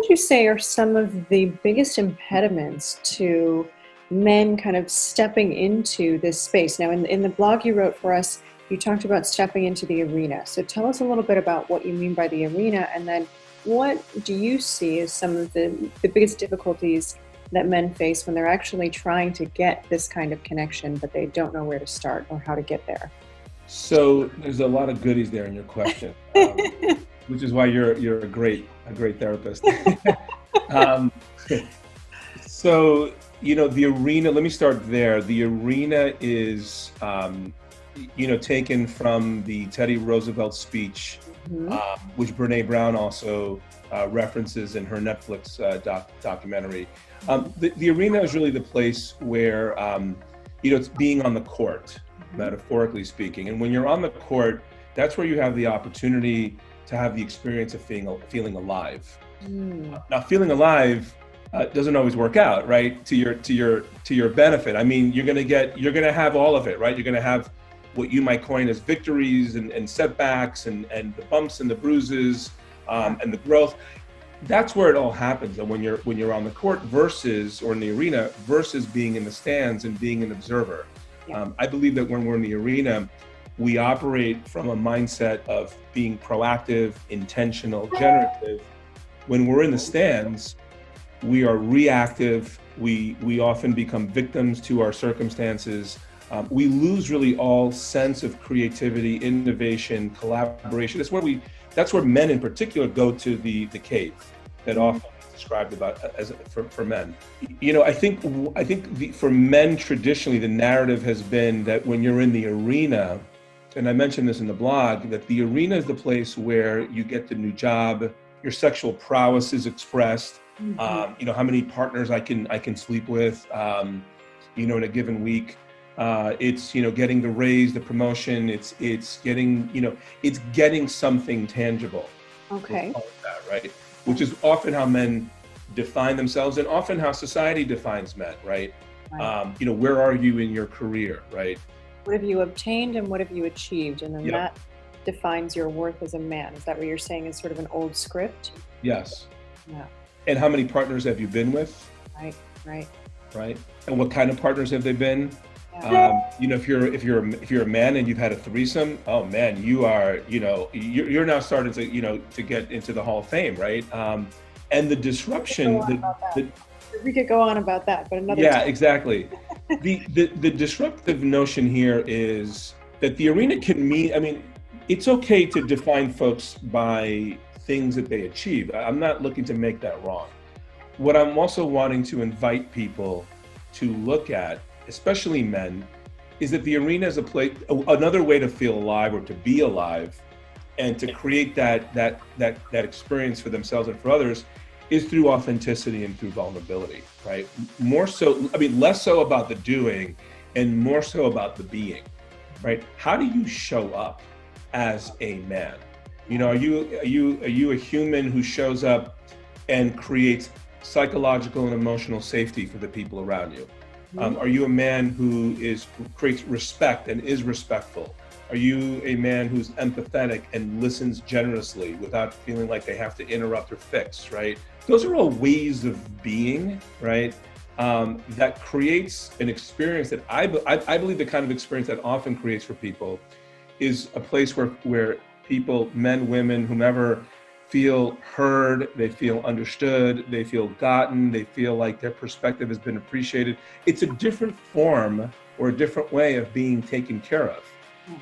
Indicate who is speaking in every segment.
Speaker 1: would you say are some of the biggest impediments to men kind of stepping into this space? Now, in the blog you wrote for us, you talked about stepping into the arena. So tell us a little bit about what you mean by the arena, and then what do you see as some of the biggest difficulties that men face when they're actually trying to get this kind of connection, but they don't know where to start or how to get there?
Speaker 2: So there's a lot of goodies there in your question, which is why you're a great therapist. So, the arena, let me start there. The arena is, taken from the Teddy Roosevelt speech, which Brene Brown also references in her Netflix documentary. The arena is really the place where, it's being on the court, metaphorically speaking. And when you're on the court, that's where you have the opportunity to have the experience of feeling alive. Now, feeling alive doesn't always work out, right? To your benefit. I mean, you're gonna have all of it, right? You're gonna have what you might coin as victories and setbacks and the bumps and the bruises and the growth. That's where it all happens. And when you're on the court or in the arena versus being in the stands and being an observer. Yeah. I believe that when we're in the arena, we operate from a mindset of being proactive, intentional, generative. When we're in the stands, we are reactive. We often become victims to our circumstances. We lose really all sense of creativity, innovation, collaboration. That's where men in particular go to the cave that often is described about as for men. I think for men traditionally, the narrative has been that when you're in the arena, and I mentioned this in the blog, that the arena is the place where you get the new job, your sexual prowess is expressed, how many partners I can sleep with, in a given week. It's getting the raise, the promotion. It's getting something tangible.
Speaker 1: Okay.
Speaker 2: That, right? Which is often how men define themselves, and often how society defines men. Right. Where are you in your career? Right.
Speaker 1: What have you obtained and what have you achieved, and then that defines your worth as a man. Is that what you're saying? Is sort of an old script?
Speaker 2: Yes.
Speaker 1: Yeah.
Speaker 2: And how many partners have you been with?
Speaker 1: Right.
Speaker 2: And what kind of partners have they been?
Speaker 1: Yeah.
Speaker 2: If you're a man and you've had a threesome, oh man, you're now starting to get into the Hall of Fame, right? And the disruption.
Speaker 1: We could go on about that, but another.
Speaker 2: Yeah,
Speaker 1: time.
Speaker 2: Exactly. The disruptive notion here is that the arena can mean. I mean, it's okay to define folks by things that they achieve. I'm not looking to make that wrong. What I'm also wanting to invite people to look at, especially men, is that the arena is a place, another way to feel alive or to be alive, and to create that experience for themselves and for others, is through authenticity and through vulnerability, right? Less so about the doing and more so about the being, right? How do you show up as a man? Are you a human who shows up and creates psychological and emotional safety for the people around you? Are you a man who creates respect and is respectful? Are you a man who's empathetic and listens generously without feeling like they have to interrupt or fix, right? Those are all ways of being, right? That creates an experience that I believe the kind of experience that often creates for people is a place where people, men, women, whomever, feel heard, they feel understood, they feel gotten, they feel like their perspective has been appreciated. It's a different form or a different way of being taken care of.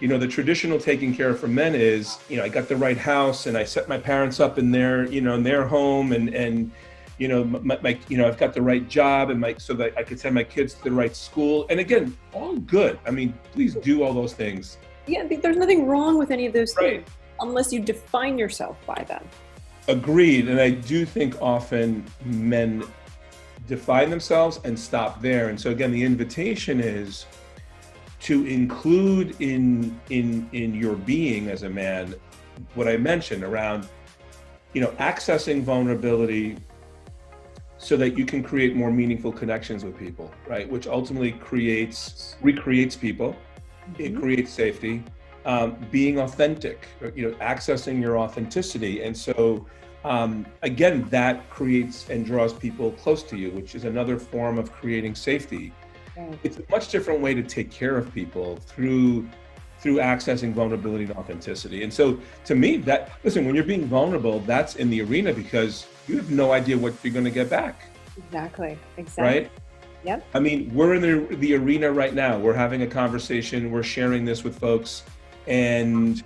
Speaker 2: The traditional taking care of for men is, I got the right house and I set my parents up in their, in their home and I've got the right job so that I could send my kids to the right school. And again, all good. I mean, please do all those things.
Speaker 1: Yeah, there's nothing wrong with any of those things, unless you define yourself by them.
Speaker 2: Agreed. And I do think often men define themselves and stop there. And so again, the invitation is to include in your being as a man what I mentioned around, accessing vulnerability so that you can create more meaningful connections with people, right? Which ultimately recreates people. It creates safety, being authentic, accessing your authenticity. And so again, that creates and draws people close to you, which is another form of creating safety.
Speaker 1: Right.
Speaker 2: It's a much different way to take care of people through accessing vulnerability and authenticity. And so to me, that, listen, when you're being vulnerable, that's in the arena because you have no idea what you're going to get back.
Speaker 1: Exactly.
Speaker 2: Right?
Speaker 1: Yep.
Speaker 2: I mean, we're in the arena right now. We're having a conversation. We're sharing this with folks, and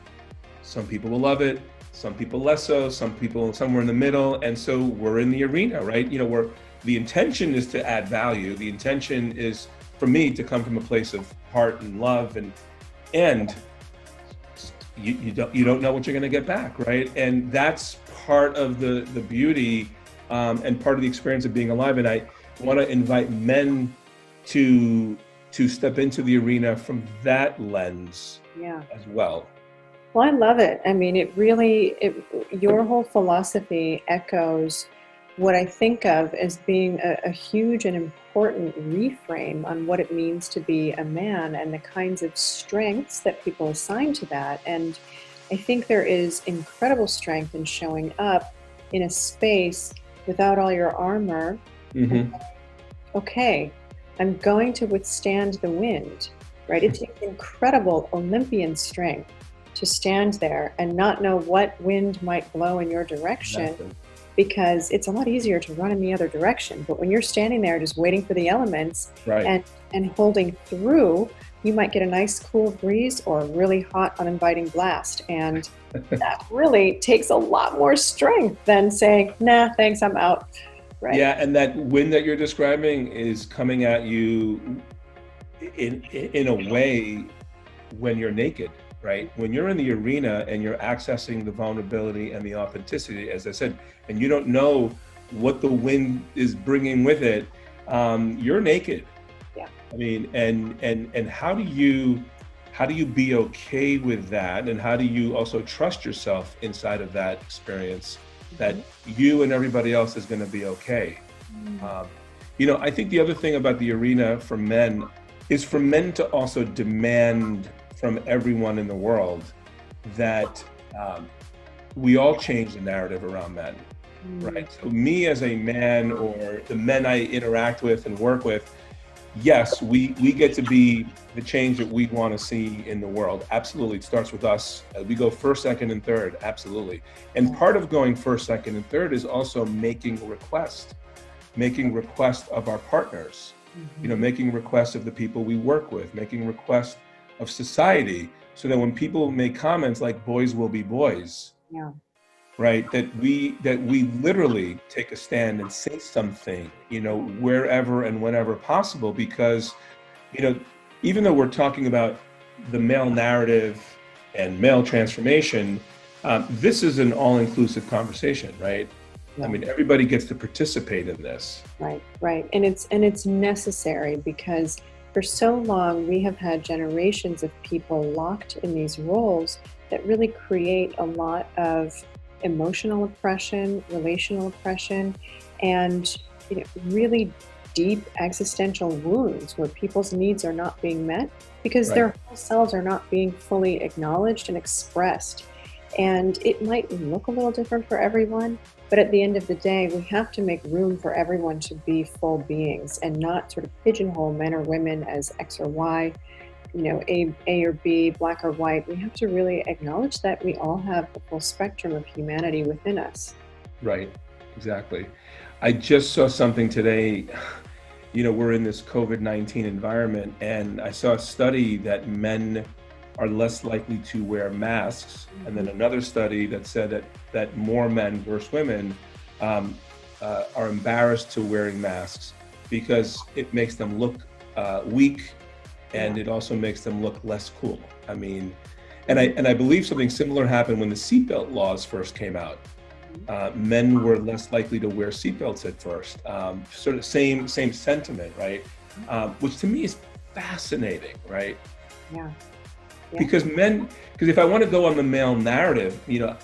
Speaker 2: some people will love it. Some people less so. Some people somewhere in the middle. And so we're in the arena, right? You know, the intention is to add value. The intention is for me to come from a place of heart and love, and you don't know what you're going to get back, right? And that's part of the beauty and part of the experience of being alive. And I want to invite men to step into the arena from that lens as well.
Speaker 1: Well, I love it. I mean, your whole philosophy echoes what I think of as being a huge and important reframe on what it means to be a man and the kinds of strengths that people assign to that. And I think there is incredible strength in showing up in a space without all your armor.
Speaker 2: Mm-hmm.
Speaker 1: Okay, I'm going to withstand the wind, right? It takes incredible Olympian strength to stand there and not know what wind might blow in your direction.
Speaker 2: Exactly.
Speaker 1: Because it's a lot easier to run in the other direction. But when you're standing there just waiting for the elements,
Speaker 2: right,
Speaker 1: and holding through, you might get a nice cool breeze or a really hot, uninviting blast. And that really takes a lot more strength than saying, nah, thanks, I'm out. Right?
Speaker 2: Yeah, and that wind that you're describing is coming at you in a way when you're naked. Right? When you're in the arena and you're accessing the vulnerability and the authenticity, as I said, and you don't know what the wind is bringing with it, you're naked.
Speaker 1: Yeah.
Speaker 2: I mean, and how do you be okay with that? And how do you also trust yourself inside of that experience that you and everybody else is going to be okay? You know, I think the other thing about the arena for men is for men to also demand from everyone in the world that we all change the narrative around men, right? So me as a man, or the men I interact with and work with, yes, we get to be the change that we want to see in the world. Absolutely, it starts with us. We go first, second, and third, absolutely. And part of going first, second, and third is also making requests of our partners, you know, making requests of the people we work with, making requests of society, so that when people make comments like "boys will be boys," right, that we literally take a stand and say something, you know, wherever and whenever possible, because, you know, even though we're talking about the male narrative and male transformation, this is an all-inclusive conversation, right? I mean, everybody gets to participate in this.
Speaker 1: Right, and it's necessary, because for so long, we have had generations of people locked in these roles that really create a lot of emotional oppression, relational oppression, and, you know, really deep existential wounds where people's needs are not being met because their whole selves are not being fully acknowledged and expressed. And it might look a little different for everyone, but at the end of the day, we have to make room for everyone to be full beings and not sort of pigeonhole men or women as X or Y, you know, A or B, black or white. We have to really acknowledge that we all have the full spectrum of humanity within us.
Speaker 2: Right, exactly. I just saw something today. You know, we're in this COVID-19 environment, and I saw a study that men are less likely to wear masks, and then another study that said that more men versus women are embarrassed to wearing masks because it makes them look weak, and it also makes them look less cool. I mean, and I believe something similar happened when the seatbelt laws first came out. Men were less likely to wear seatbelts at first. Sort of same sentiment, right? Which to me is fascinating, right?
Speaker 1: Yeah.
Speaker 2: Because if I want to go on the male narrative, you know,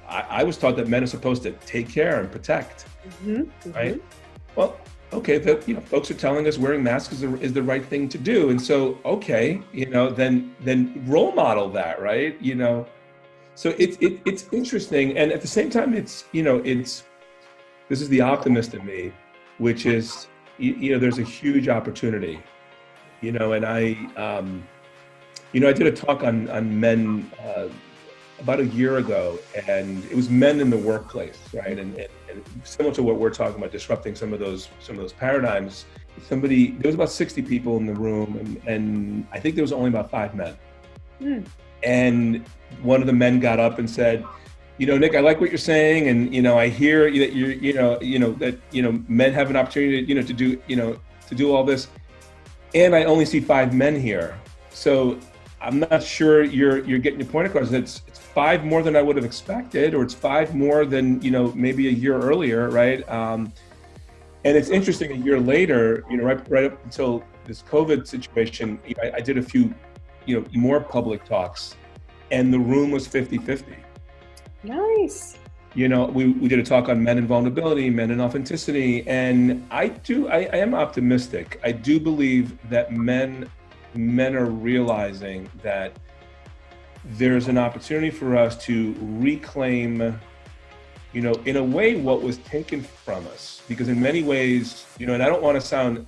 Speaker 2: I was taught that men are supposed to take care and protect, right? Well, okay, you know, folks are telling us wearing masks is the right thing to do, and so okay, you know, then role model that, right? You know, So it's interesting, and at the same time, it's this is the optimist in me, which is there's a huge opportunity, and I I did a talk on men about a year ago, and it was men in the workplace, right? And similar to what we're talking about, disrupting some of those paradigms. There was about 60 people in the room, and I think there was only about 5 men. And one of the men got up and said, Nick, I like what you're saying, and I hear that that men have an opportunity to do all this, and I only see 5 men here. So I'm not sure you're getting your point across. It's 5 more than I would have expected, or it's 5 more than maybe a year earlier, right? And it's interesting. A year later, right up until this COVID situation, I did a few more public talks, and the room was 50-50.
Speaker 1: Nice.
Speaker 2: We did a talk on men and vulnerability, men and authenticity, and I am optimistic. I do believe that men are realizing that there's an opportunity for us to reclaim, in a way, what was taken from us. Because in many ways, and I don't want to sound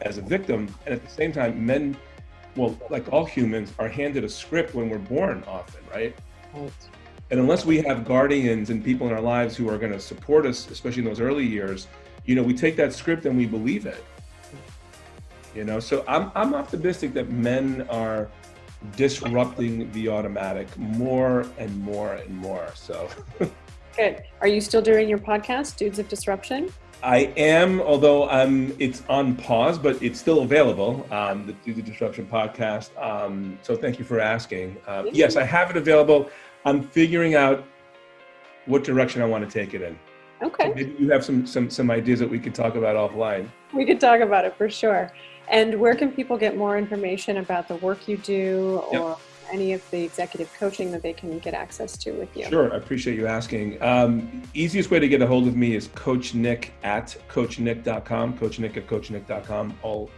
Speaker 2: as a victim, and at the same time, men, well, like all humans, are handed a script when we're born often, right?
Speaker 1: Right.
Speaker 2: And unless we have guardians and people in our lives who are going to support us, especially in those early years, we take that script and we believe it. So I'm optimistic that men are disrupting the automatic more and more and more. So
Speaker 1: good. Are you still doing your podcast, Dudes of Disruption?
Speaker 2: I am, although it's on pause, but it's still available, the Dudes of Disruption podcast. So thank you for asking. Yes, I have it available. I'm figuring out what direction I want to take it in.
Speaker 1: Okay.
Speaker 2: So maybe you have some ideas that we could talk about offline.
Speaker 1: We could talk about it for sure. And where can people get more information about the work you do, or any of the executive coaching that they can get access to with you?
Speaker 2: Sure, I appreciate you asking. Easiest way to get a hold of me is Coach Nick at CoachNick.com, Coach Nick at CoachNick.com, all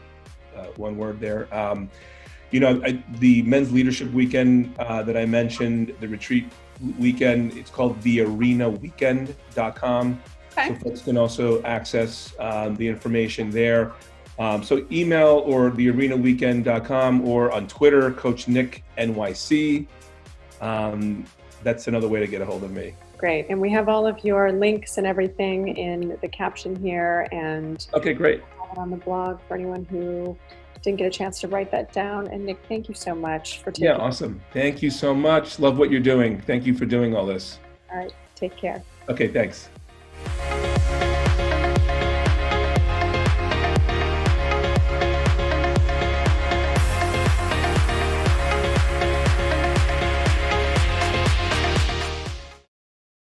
Speaker 2: one word there. The men's leadership weekend that I mentioned, the retreat weekend, it's called thearenaweekend.com.
Speaker 1: Okay.
Speaker 2: So folks can also access the information there. So email or thearenaweekend.com, or on Twitter, Coach Nick NYC. That's another way to get a hold of me.
Speaker 1: Great. And we have all of your links and everything in the caption here, and
Speaker 2: okay, great.
Speaker 1: On the blog for anyone who didn't get a chance to write that down. And Nick, thank you so much for taking.
Speaker 2: Yeah, awesome. Thank you so much. Love what you're doing. Thank you for doing all this.
Speaker 1: All right. Take care.
Speaker 2: Okay, thanks.